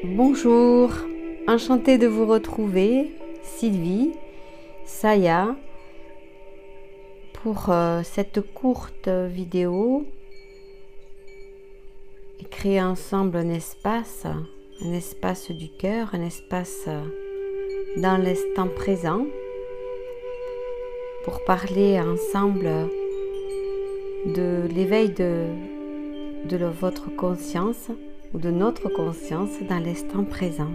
Bonjour, enchantée de vous retrouver, Sylvie, Saya, pour cette courte vidéo et créer ensemble un espace du cœur, un espace dans l'instant présent pour parler ensemble de l'éveil de votre conscience ou de notre conscience dans l'instant présent.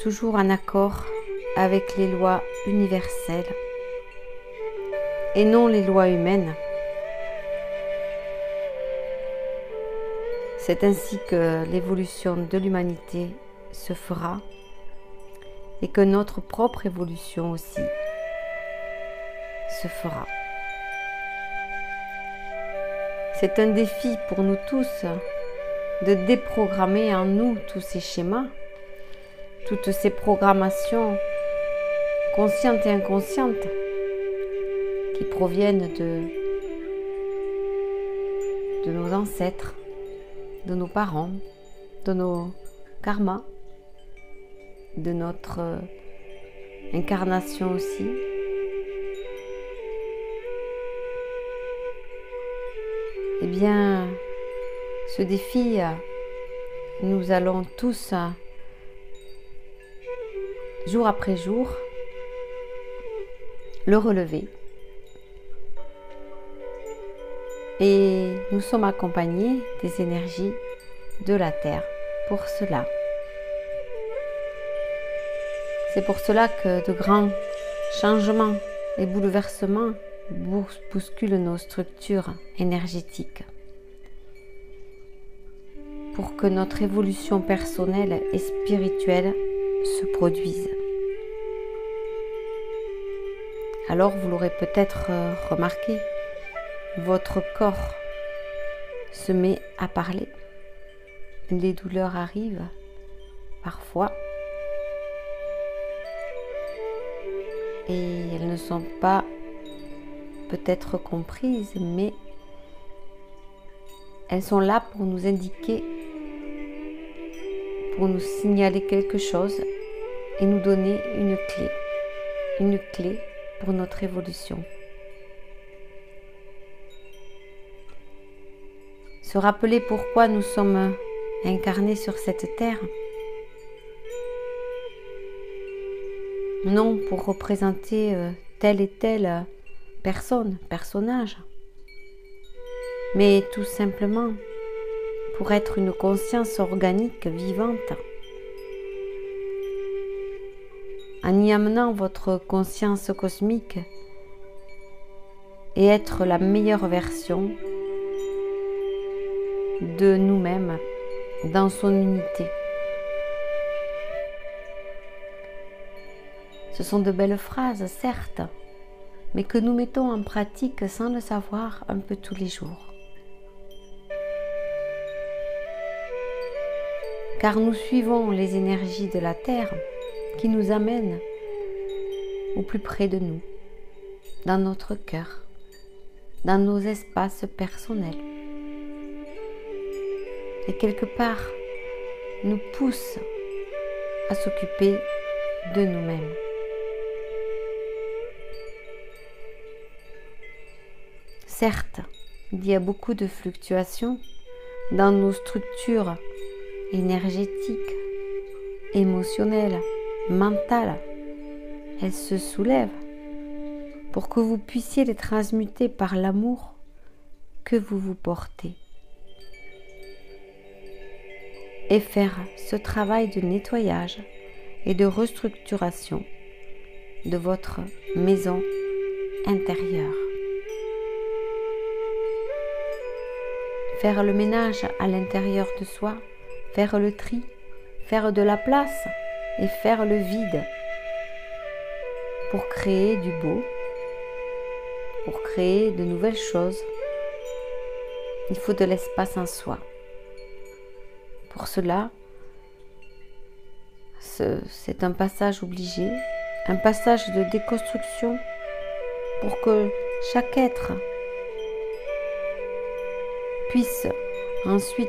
Toujours en accord avec les lois universelles et non les lois humaines. C'est ainsi que l'évolution de l'humanité se fera et que notre propre évolution aussi se fera. C'est un défi pour nous tous de déprogrammer en nous tous ces schémas, toutes ces programmations conscientes et inconscientes qui proviennent de nos ancêtres, de nos parents, de nos karmas, de notre incarnation aussi. Eh bien, ce défi, nous allons tous, jour après jour, le relever. Et nous sommes accompagnés des énergies de la Terre pour cela. C'est pour cela que de grands changements et bouleversements bousculent nos structures énergétiques pour que notre évolution personnelle et spirituelle se produise. Alors, vous l'aurez peut-être remarqué, votre corps se met à parler. Les douleurs arrivent parfois et elles ne sont pas peut-être comprises, mais elles sont là pour nous indiquer, pour nous signaler quelque chose et nous donner une clé pour notre évolution. Se rappeler pourquoi nous sommes incarnés sur cette terre. Non pour représenter telle et telle personnage, mais tout simplement pour être une conscience organique vivante. En y amenant votre conscience cosmique et être la meilleure version de nous-mêmes dans son unité. Ce sont de belles phrases, certes, mais que nous mettons en pratique sans le savoir un peu tous les jours. Car nous suivons les énergies de la Terre qui nous amènent au plus près de nous, dans notre cœur, dans nos espaces personnels. Et quelque part, nous poussent à s'occuper de nous-mêmes. Certes, il y a beaucoup de fluctuations dans nos structures énergétiques, émotionnelles, mentales. Elles se soulèvent pour que vous puissiez les transmuter par l'amour que vous vous portez et faire ce travail de nettoyage et de restructuration de votre maison intérieure. Faire le ménage à l'intérieur de soi, faire le tri, faire de la place et faire le vide pour créer du beau, pour créer de nouvelles choses. Il faut de l'espace en soi. Pour cela, c'est un passage obligé, un passage de déconstruction pour que chaque être puissent ensuite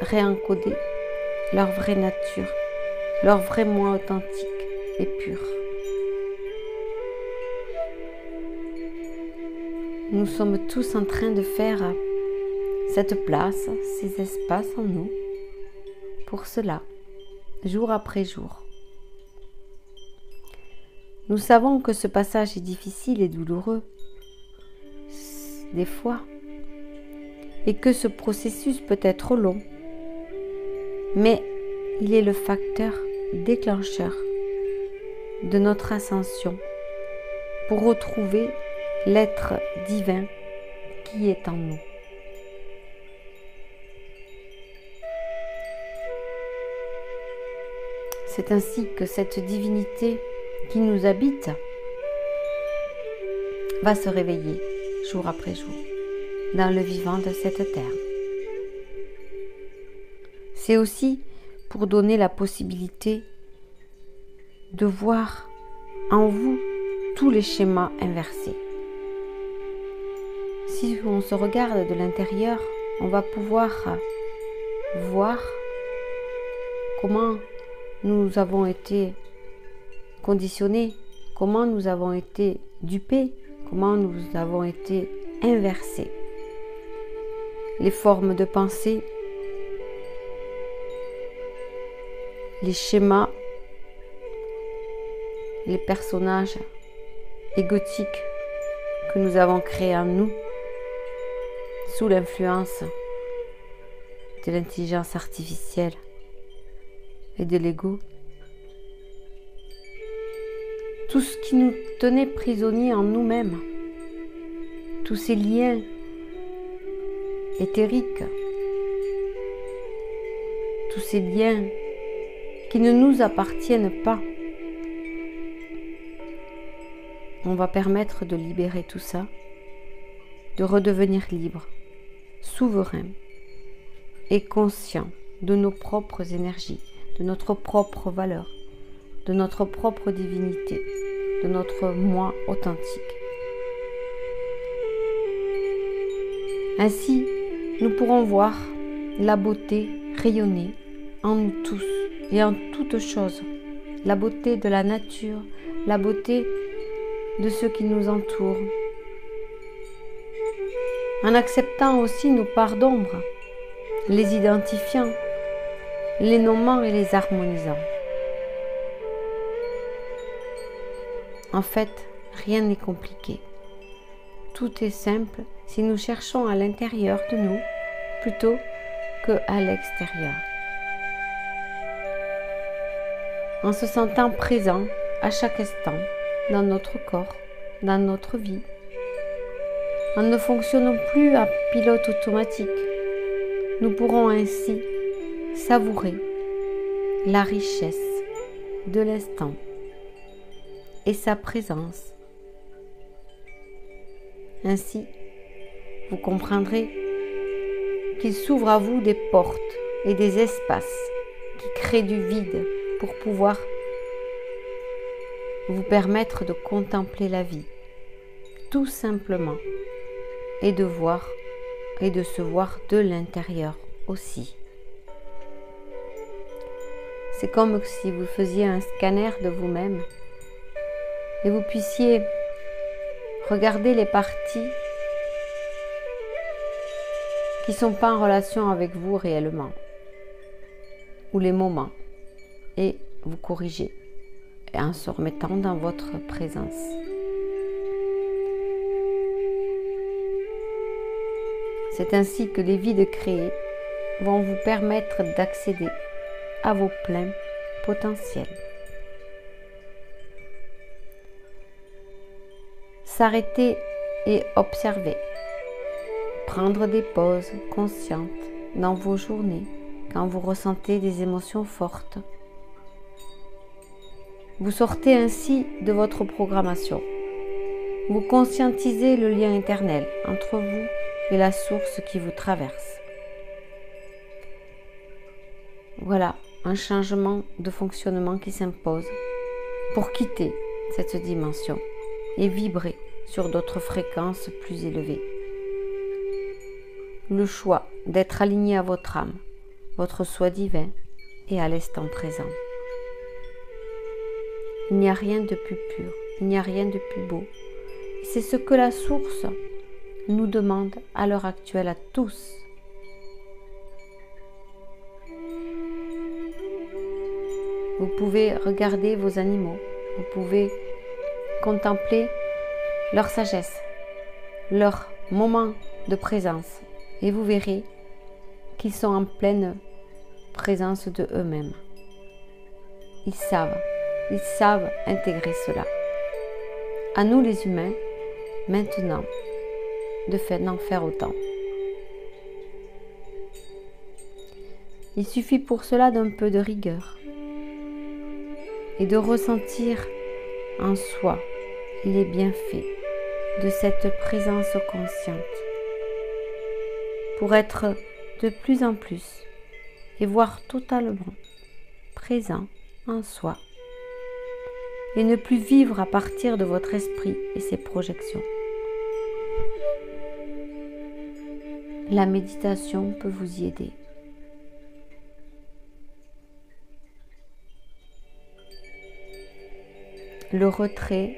réencoder leur vraie nature, leur vrai moi authentique et pur. Nous sommes tous en train de faire cette place, ces espaces en nous, pour cela, jour après jour. Nous savons que ce passage est difficile et douloureux, des fois, et que ce processus peut être long, mais il est le facteur déclencheur de notre ascension pour retrouver l'être divin qui est en nous. C'est ainsi que cette divinité qui nous habite va se réveiller jour après jour dans le vivant de cette terre. C'est aussi pour donner la possibilité de voir en vous tous les schémas inversés. Si on se regarde de l'intérieur, on va pouvoir voir comment nous avons été conditionnés, comment nous avons été dupés, comment nous avons été inversés. Les formes de pensée, les schémas, les personnages égotiques que nous avons créés en nous sous l'influence de l'intelligence artificielle et de l'ego. Tout ce qui nous tenait prisonniers en nous-mêmes, tous ces liens éthériques, tous ces liens qui ne nous appartiennent pas, on va permettre de libérer tout ça, de redevenir libre, souverain et conscient de nos propres énergies, de notre propre valeur, de notre propre divinité, de notre moi authentique. Ainsi, nous pourrons voir la beauté rayonner en nous tous et en toutes choses, la beauté de la nature, la beauté de ceux qui nous entourent, en acceptant aussi nos parts d'ombre, les identifiant, les nommant et les harmonisant. En fait, rien n'est compliqué. Tout est simple si nous cherchons à l'intérieur de nous plutôt qu'à l'extérieur. En se sentant présent à chaque instant dans notre corps, dans notre vie, en ne fonctionnant plus à pilote automatique, nous pourrons ainsi savourer la richesse de l'instant et sa présence. Ainsi, vous comprendrez qu'il s'ouvre à vous des portes et des espaces qui créent du vide pour pouvoir vous permettre de contempler la vie, tout simplement, et de voir et de se voir de l'intérieur aussi. C'est comme si vous faisiez un scanner de vous-même et vous puissiez regarder les parties qui ne sont pas en relation avec vous réellement, ou les moments, et vous corriger en se remettant dans votre présence. C'est ainsi que les vides créés vont vous permettre d'accéder à vos pleins potentiels. S'arrêter et observer. Prendre des pauses conscientes dans vos journées quand vous ressentez des émotions fortes. Vous sortez ainsi de votre programmation. Vous conscientisez le lien éternel entre vous et la source qui vous traverse. Voilà un changement de fonctionnement qui s'impose pour quitter cette dimension et vibrer sur d'autres fréquences plus élevées. Le choix d'être aligné à votre âme, votre soi divin et à l'instant présent. Il n'y a rien de plus pur, il n'y a rien de plus beau. C'est ce que la source nous demande à l'heure actuelle à tous. Vous pouvez regarder vos animaux, vous pouvez contempler leur sagesse, leur moment de présence et vous verrez qu'ils sont en pleine présence de eux-mêmes. Ils savent intégrer cela. À nous les humains, maintenant, d'en faire autant. Il suffit pour cela d'un peu de rigueur et de ressentir en soi les bienfaits de cette présence consciente pour être de plus en plus et voir totalement présent en soi et ne plus vivre à partir de votre esprit et ses projections. La méditation peut vous y aider. Le retrait,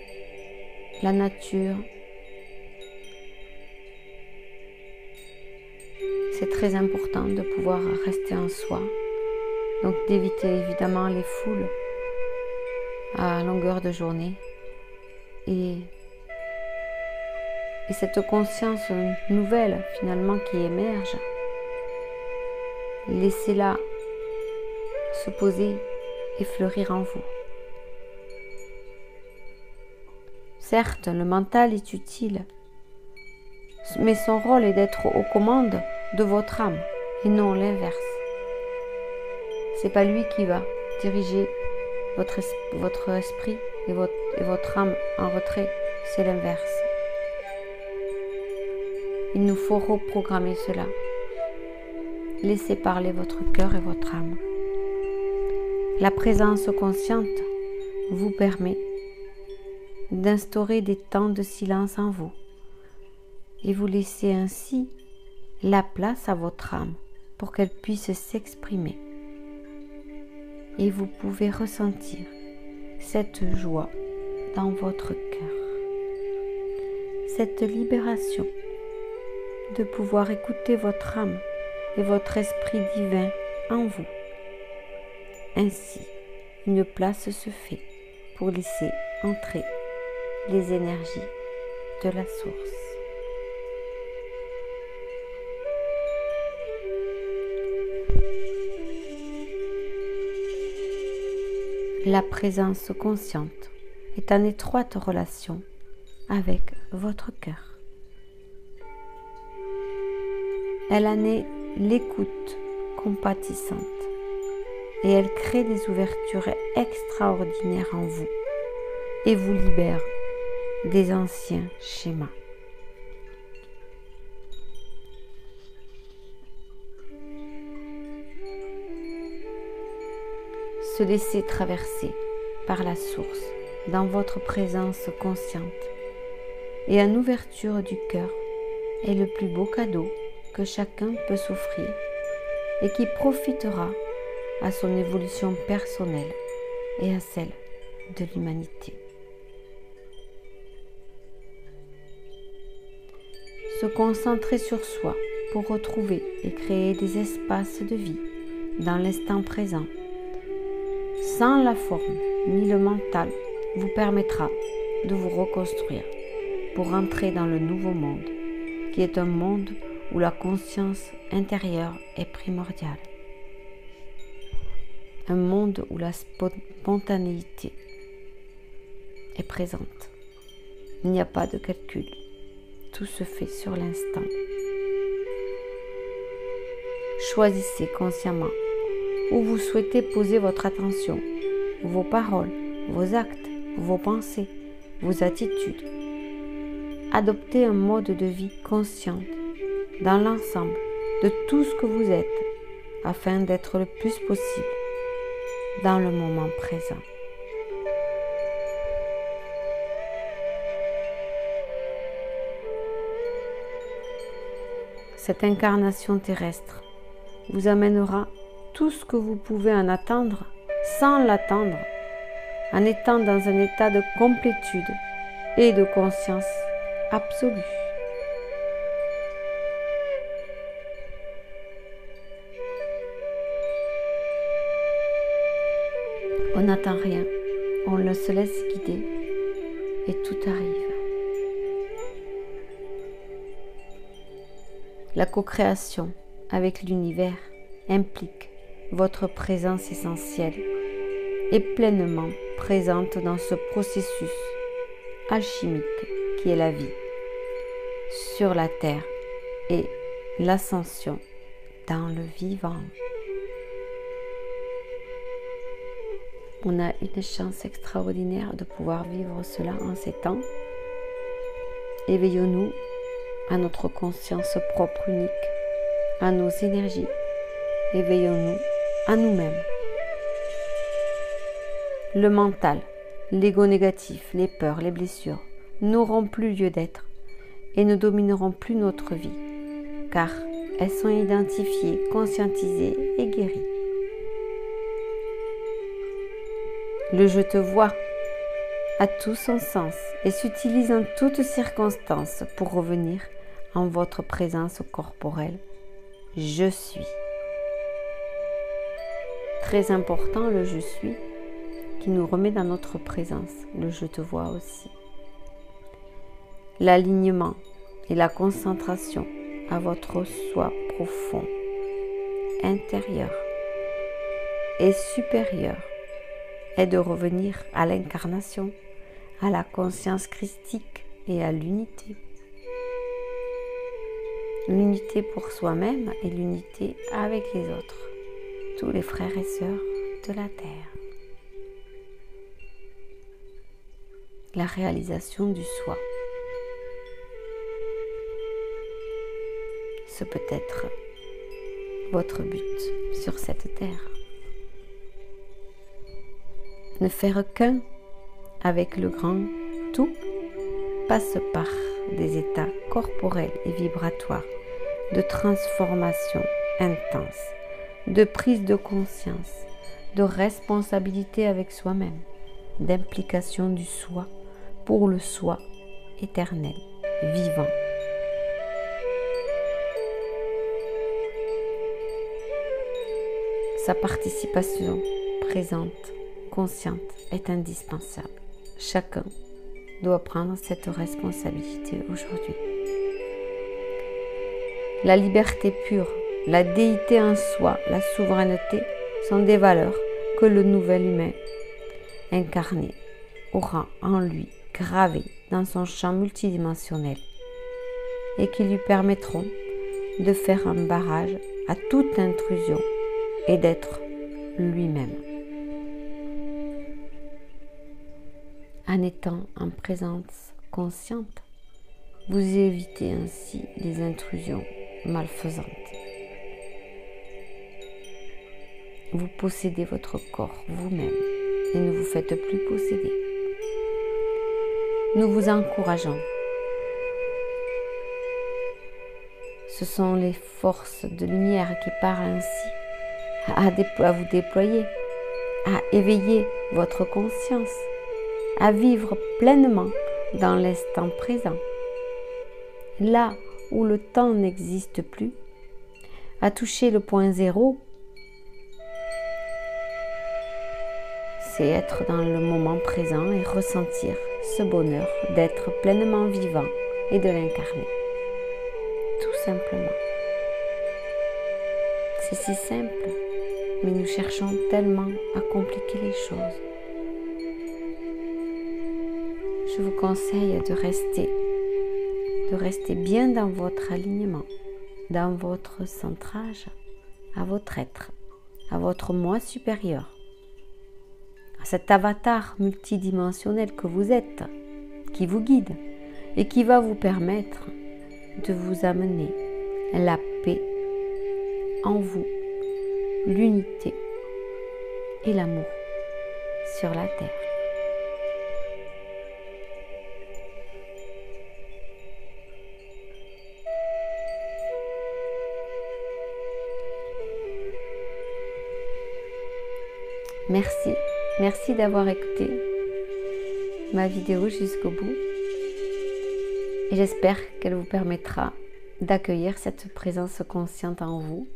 la nature, c'est très important de pouvoir rester en soi. Donc d'éviter évidemment les foules à longueur de journée. Et cette conscience nouvelle finalement qui émerge, laissez-la se poser et fleurir en vous. Certes, le mental est utile, mais son rôle est d'être aux commandes de votre âme et non l'inverse. C'est pas lui qui va diriger votre esprit et votre âme en retrait, c'est l'inverse. Il nous faut reprogrammer cela. Laissez parler votre cœur et votre âme. La présence consciente vous permet d'instaurer des temps de silence en vous et vous laissez ainsi la place à votre âme pour qu'elle puisse s'exprimer. Et vous pouvez ressentir cette joie dans votre cœur, cette libération de pouvoir écouter votre âme et votre esprit divin en vous. Ainsi, une place se fait pour laisser entrer les énergies de la source. La présence consciente est en étroite relation avec votre cœur. Elle en est l'écoute compatissante et elle crée des ouvertures extraordinaires en vous et vous libère des anciens schémas. Se laisser traverser par la source dans votre présence consciente et en ouverture du cœur est le plus beau cadeau que chacun peut s'offrir et qui profitera à son évolution personnelle et à celle de l'humanité. Se concentrer sur soi pour retrouver et créer des espaces de vie dans l'instant présent, sans la forme ni le mental, vous permettra de vous reconstruire pour entrer dans le nouveau monde, qui est un monde où la conscience intérieure est primordiale. Un monde où la spontanéité est présente. Il n'y a pas de calcul. Tout se fait sur l'instant. Choisissez consciemment où vous souhaitez poser votre attention, vos paroles, vos actes, vos pensées, vos attitudes. Adoptez un mode de vie conscient dans l'ensemble de tout ce que vous êtes afin d'être le plus possible dans le moment présent. cette incarnation terrestre vous amènera tout ce que vous pouvez en attendre sans l'attendre, en étant dans un état de complétude et de conscience absolue. On n'attend rien, on se laisse guider et tout arrive. La co-création avec l'univers implique votre présence essentielle et pleinement présente dans ce processus alchimique qui est la vie sur la terre et l'ascension dans le vivant. On a une chance extraordinaire de pouvoir vivre cela en ces temps. Éveillons-nous à notre conscience propre unique, à nos énergies. Éveillons-nous à nous-mêmes. Le mental, l'ego négatif, les peurs, les blessures n'auront plus lieu d'être et ne domineront plus notre vie, car elles sont identifiées, conscientisées et guéries. Le « je te vois » a tout son sens et s'utilise en toutes circonstances pour revenir en votre présence corporelle. Je suis. Très important le « je suis » qui nous remet dans notre présence. Le « je te vois » aussi. L'alignement et la concentration à votre soi profond, intérieur et supérieur est de revenir à l'incarnation, à la conscience christique et à l'unité. L'unité pour soi-même et l'unité avec les autres, tous les frères et sœurs de la Terre. La réalisation du soi. Ce peut être votre but sur cette terre. Ne faire qu'un avec le grand tout passe par des états corporels et vibratoires de transformation intense, de prise de conscience, de responsabilité avec soi-même, d'implication du soi pour le soi éternel, vivant. Sa participation présente, consciente, est indispensable. Chacun doit prendre cette responsabilité aujourd'hui. La liberté pure, la déité en soi, la souveraineté sont des valeurs que le nouvel humain incarné aura en lui gravées dans son champ multidimensionnel et qui lui permettront de faire un barrage à toute intrusion et d'être lui-même. En étant en présence consciente, vous évitez ainsi les intrusions malfaisantes. Vous possédez votre corps vous-même et ne vous faites plus posséder. Nous vous encourageons. Ce sont les forces de lumière qui parlent ainsi à vous déployer, à éveiller votre conscience, à vivre pleinement dans l'instant présent, là où le temps n'existe plus, à toucher le point zéro, c'est être dans le moment présent et ressentir ce bonheur d'être pleinement vivant et de l'incarner, tout simplement. C'est si simple, mais nous cherchons tellement à compliquer les choses. Je vous conseille de rester bien dans votre alignement, dans votre centrage, à votre être, à votre moi supérieur, à cet avatar multidimensionnel que vous êtes, qui vous guide et qui va vous permettre de vous amener la paix en vous, l'unité et l'amour sur la terre. Merci. Merci d'avoir écouté ma vidéo jusqu'au bout. Et j'espère qu'elle vous permettra d'accueillir cette présence consciente en vous.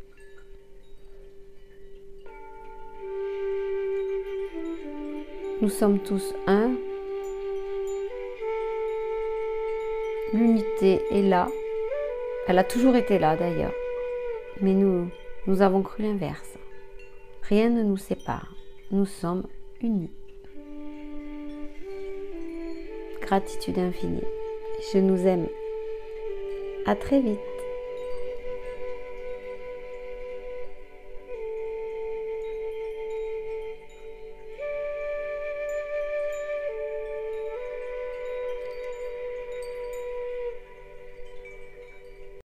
Nous sommes tous un. L'unité est là. Elle a toujours été là d'ailleurs. Mais nous avons cru l'inverse. Rien ne nous sépare. Nous sommes unis. Gratitude infinie. Je nous aime. À très vite.